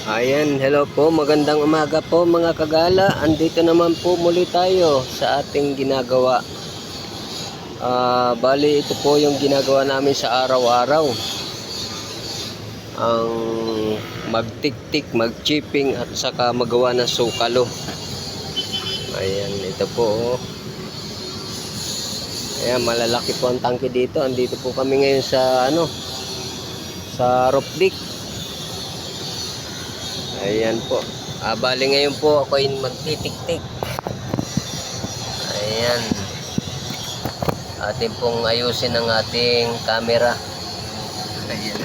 Ayan, hello po, magandang umaga po mga kagala. Andito naman po muli tayo sa ating ginagawa. Bali, ito po yung ginagawa namin sa araw-araw. Ang magtiktik, magchipping at saka magawa ng sukalo. Ayan, ito po. Ayan, malalaki po ang tangke dito. Andito po kami ngayon sa sa roof deck. Ayan po. Bali ngayon po ako yung magtitiktik. Ayan. Atin pong ayusin ang ating camera. Ayan.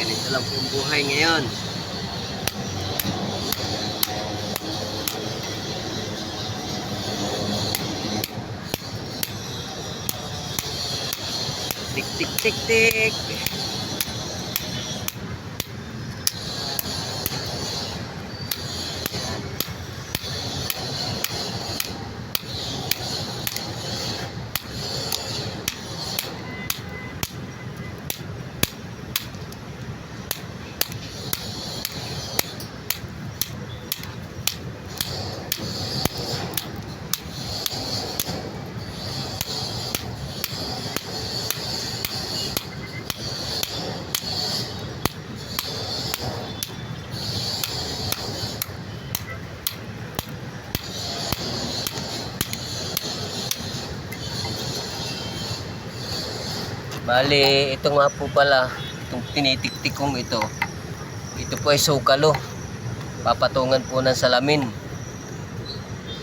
Ganito lang po yung buhay ngayon. Tik tik tik tik. Bali, ito nga po pala, itong tinitiktik kong ito po ay sukalo. Papatungan po ng salamin.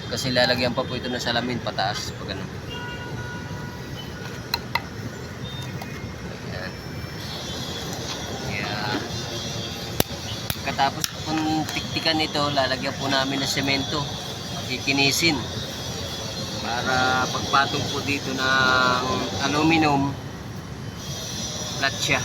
Kasi lalagyan pa po ito ng salamin pataas. Pag ganun. Ayan. Kaya, katapos kung tiktikan ito, lalagyan po namin ng semento. Kikinisin. Para pagpatong po dito ng aluminum, flat siya.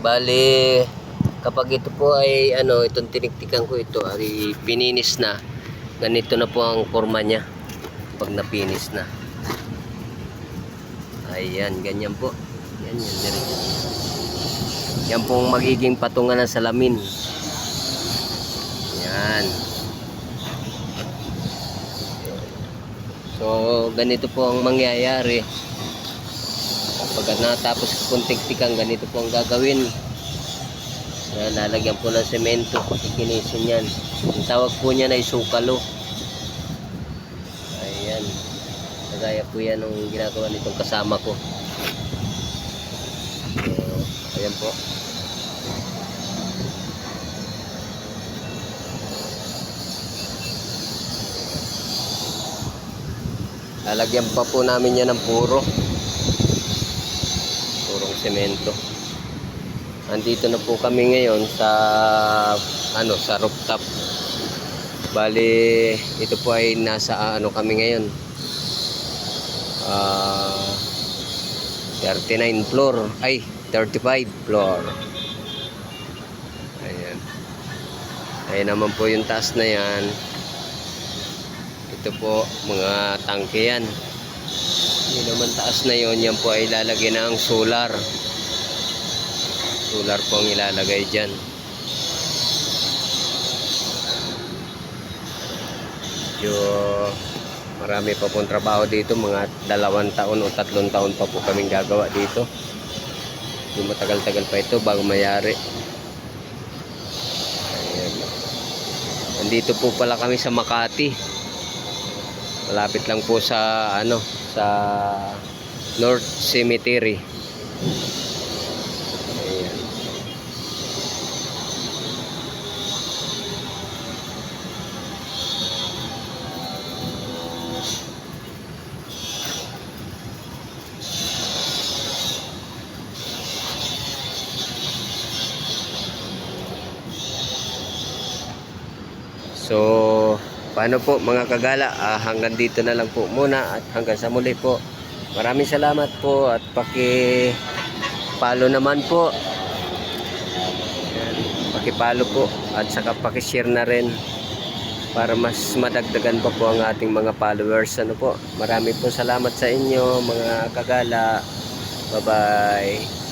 Bali, kapag ito po ay itong tiniktikan ko ito ay pininis na. Ganito na po ang forma niya pag napinis na. Ayan, ganyan po. Yan, diretso. Yan pong magiging patungan ng salamin. Yan. So, ganito po ang mangyayari. Pagkat natapos kung tiktikan, ganito po ang gagawin. Lalagyan po ng semento, kikinisin yan. Ang tawag po niya na sukalo. Ayan. Kagaya po yan ang ginagawa nitong kasama ko. So, ayan po. Lalagyan pa po namin yan ng purong semento. Andito na po kami ngayon sa sa rooftop. Bali, ito po ay nasa kami ngayon. 39 floor, ay 35 floor. Ayan. Ayan naman po yung taas na yan. Ito po mga tangke yan. Yun naman taas na yon, yan po ay ilalagay ng solar. Solar po ang ilalagay dyan. medyo marami pa pong trabaho dito, mga 2 taon o 3 taon pa po kaming gagawa dito. Yung matagal-tagal pa ito bago mayari. Ayan. Nandito po pala kami sa Makati. Malapit lang po sa sa North Cemetery. Ayan. So, paano po mga kagala? Hanggang dito na lang po muna at hanggang sa muli po. Maraming salamat po at paki-follow naman po. Ayan, paki-follow po at saka paki-share na rin para mas madagdagan pa po ang ating mga followers. Ano po? Maraming po salamat sa inyo mga kagala. Bye-bye.